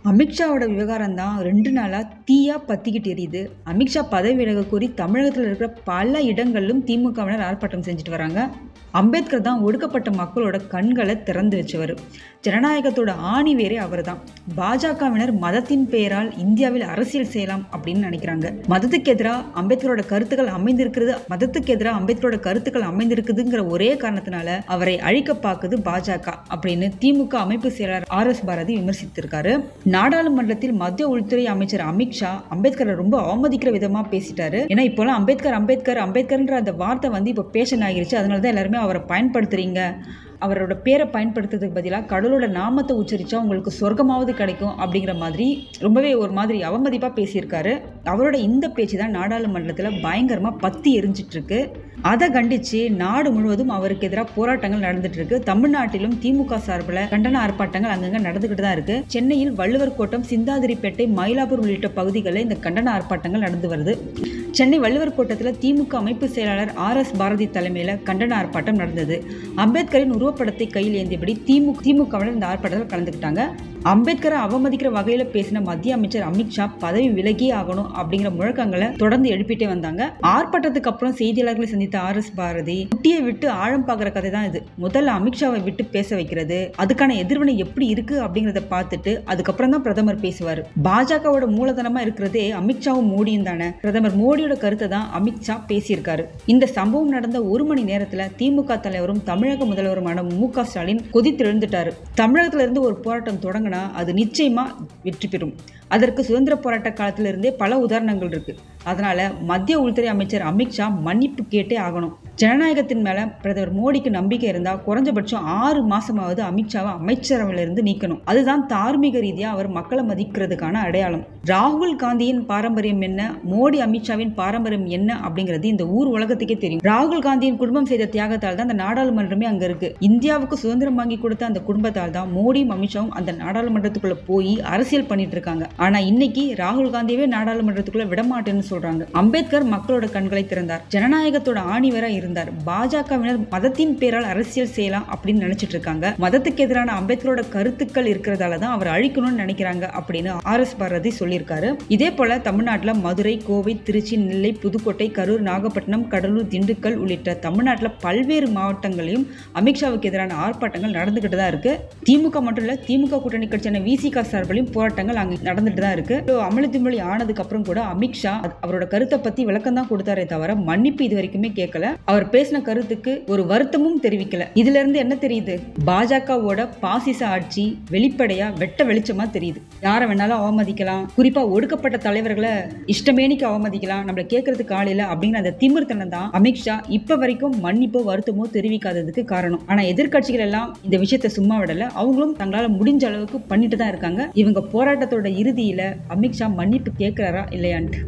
அமித்ஷாவோட விவகாரம் தான் 2 நாளா தீயா பத்திக்கிட்டு எரியுது. அமித்ஷா பதவி விலக கோரி தமிழகத்தில் இருக்கிற பல இடங்களிலும் திமுகவினர் ஆர்ப்பாட்டம் செஞ்சுட்டு வராங்க. அம்பேத்கர் தான் ஒடுக்கப்பட்ட மக்களோட கண்களை திறந்து வச்சவர். ஜனநாயகத்தோட ஆணி வேரே அவர் தான். பாஜகவினர் மதத்தின் பெயரால் இந்தியாவில் அரசியல் செய்யலாம் அப்படின்னு நினைக்கிறாங்க. மதத்துக்கு எதிராக அம்பேத்கரோட கருத்துக்கள் அமைந்திருக்குதுங்கிற ஒரே காரணத்தினால அவரை அழிக்க பார்க்குது பாஜக அப்படின்னு திமுக அமைப்பு செயலாளர் RS பாரதி விமர்சித்திருக்காரு. நாடாளுமன்றத்தில் மத்திய உள்துறை அமைச்சர் அமித்ஷா அம்பேத்கரை ரொம்ப அவமதிக்கிற விதமா பேசிட்டாரு. ஏன்னா இப்போலாம் அம்பேத்கர்ன்ற அந்த வார்த்தை இப்போ பேஷன் ஆகிருச்சு. அதனாலதான் எல்லாருமே அவரை பயன்படுத்துறீங்க. அவரோட பேரை பயன்படுத்துறதுக்கு பதிலாக கடவுளோட நாமத்தை உச்சரிச்சா உங்களுக்கு சொர்க்கமாவது கிடைக்கும் அப்படிங்கிற மாதிரி ரொம்பவே ஒரு மாதிரி அவமதிப்பாக பேசியிருக்காரு. அவரோட இந்த பேச்சு தான் நாடாளுமன்றத்தில் பயங்கரமாக பத்தி எரிஞ்சிட்டு இருக்கு. அதை கண்டிச்சு நாடு முழுவதும் அவருக்கு எதிராக போராட்டங்கள் நடந்துட்டு இருக்கு. தமிழ்நாட்டிலும் திமுக சார்பில் கண்டன ஆர்ப்பாட்டங்கள் அங்கங்க நடந்துகிட்டு தான் இருக்கு. சென்னையில் வள்ளுவர் கோட்டம், சிந்தாதிரிப்பேட்டை, மயிலாப்பூர் உள்ளிட்ட பகுதிகளில் இந்த கண்டன ஆர்ப்பாட்டங்கள் நடந்து வருது. சென்னை வள்ளுவர் கோட்டத்தில் திமுக அமைப்பு செயலாளர் RS பாரதி தலைமையில் கண்டன ஆர்ப்பாட்டம் நடந்தது. அம்பேத்கரின் உருவப்படத்தை கையில் ஏந்தியபடி திமுகவினர் இந்த ஆர்ப்பாட்டத்தில் கலந்துக்கிட்டாங்க. அம்பேத்கரை அவமதிக்கிற வகையில பேசின மத்திய அமைச்சர் அமித்ஷா பதவி விலகியே ஆகணும் அப்படிங்கிற முழக்கங்களை தொடர்ந்து எழுப்பிட்டே வந்தாங்க. ஆர்ப்பாட்டத்துக்கு அப்புறம் செய்தியாளர்களை சந்தித்த RS பாரதி, குட்டியை விட்டு ஆழம் பார்க்குற கதை தான் இது. முதல்ல அமித்ஷாவை விட்டு பேச வைக்கிறது, அதுக்கான எதிர்வினை எப்படி இருக்கு அப்படிங்கிறத பார்த்துட்டு அதுக்கப்புறம் தான் பிரதமர் பேசுவார். பாஜகவோட மூலதனமா இருக்கிறதே அமித்ஷாவும் மோடியும் தானே. பிரதமர் மோடியோட கருத்தை தான் அமித்ஷா பேசியிருக்காரு. இந்த சம்பவம் நடந்த 1 மணி நேரத்துல திமுக தலைவரும் தமிழக முதல்வருமான MK ஸ்டாலின் கொதித்தெழுந்துட்டாரு. தமிழகத்துல இருந்து ஒரு போராட்டம் தொடங்கினா அது நிச்சயமா வெற்றி பெறும். அதற்கு சுதந்திர போராட்ட காலத்திலிருந்தே பல உதாரணங்கள் இருக்கு. அதனால மத்திய உள்துறை அமைச்சர் அமித்ஷா மன்னிப்பு கேட்டே ஆகணும். ஜனநாயகத்தின் மேல பிரதமர் மோடிக்கு நம்பிக்கை இருந்தா குறைஞ்சபட்சம் 6 மாசமாவது அமித்ஷாவை அமைச்சரவையிலிருந்து நீக்கணும். அதுதான் தார்மீக ரீதியா அவர் மக்களை மதிக்கிறதுக்கான அடையாளம். ராகுல் காந்தியின் பாரம்பரியம் என்ன, மோடி அமித்ஷாவின் பாரம்பரியம் என்ன அப்படிங்கிறது இந்த ஊர் உலகத்துக்கே தெரியும். ராகுல் காந்தியின் குடும்பம் செய்த தியாகத்தால் தான் அந்த நாடாளுமன்றமே அங்க இருக்கு. இந்தியாவுக்கு சுதந்திரம் வாங்கி கொடுத்த அந்த குடும்பத்தால் தான் மோடியும் அமித்ஷாவும் அந்த நாடாளுமன்றத்துக்குள்ள போய் அரசியல் பண்ணிட்டு இருக்காங்க. ஆனா இன்னைக்கு ராகுல் காந்தியவே நாடாளுமன்றத்துக்குள்ள விடமாட்டேன்னு சொல்றாங்க. அம்பேத்கர் மக்களோட கண்களை திறந்தார், ஜனநாயகத்தோட ஆணிவரா இருந்தார். பாஜகவினர் மதத்தின் பேரால் அரசியல் செய்யலாம் அப்படின்னு நினைச்சிட்டு இருக்காங்க. மதத்துக்கு எதிரான அம்பேத்கரோட கருத்துக்கள் இருக்கிறதால தான் அவர் அழிக்கணும்னு நினைக்கிறாங்க அப்படின்னு RS பாரதி சொல்லியிருக்காரு. இதே போல தமிழ்நாட்டுல மதுரை, கோவை, திருச்சி, நெல்லை, புதுக்கோட்டை, கரூர், நாகப்பட்டினம், கடலூர், திண்டுக்கல் உள்ளிட்ட தமிழ்நாட்டுல பல்வேறு மாவட்டங்களையும் அமித்ஷாவுக்கு எதிரான ஆர்ப்பாட்டங்கள் நடந்துகிட்டு தான் இருக்கு. திமுக மட்டும் இல்ல, திமுக கூட்டணி கட்சியான VCK சார்பிலும் போராட்டங்கள் அங்க நடந்துட்டு தான் இருக்கு. அமளி ஆனதுக்கு அப்புறம் கூட அமித்ஷா அவரோட கருத்தை பத்தி விளக்கம் தான் கொடுத்தாரே தவிர மன்னிப்பு இது வரைக்குமே கேட்கல. அவர் பேசின கருத்துக்கு ஒரு வருத்தமும் தெரிவிக்கல. இதுல இருந்து என்ன தெரியுது? பாஜகவோட பாசிச ஆட்சி வெளிப்படையா வெட்ட வெளிச்சமா தெரியுது. யாரை வேணாலும் அவமதிக்கலாம், குறிப்பா ஒடுக்கப்பட்ட தலைவர்களை இஷ்டமேனிக்கு அவமதிக்கலாம், நம்மள கேட்கறதுக்கு ஆளில்ல அப்படிங்கிற அந்த திமிர்த்தனம் தான் அமித்ஷா இப்ப வரைக்கும் மன்னிப்போ வருத்தமோ தெரிவிக்காததுக்கு காரணம். ஆனா எதிர்கட்சிகள் எல்லாம் இந்த விஷயத்தை சும்மா விடல. அவங்களும் தங்களால முடிஞ்ச அளவுக்கு பண்ணிட்டு தான் இருக்காங்க. இவங்க போராட்டத்தோட இறுதியில அமித்ஷா மன்னிப்பு கேட்கிறாரா இல்லையான்ட்டு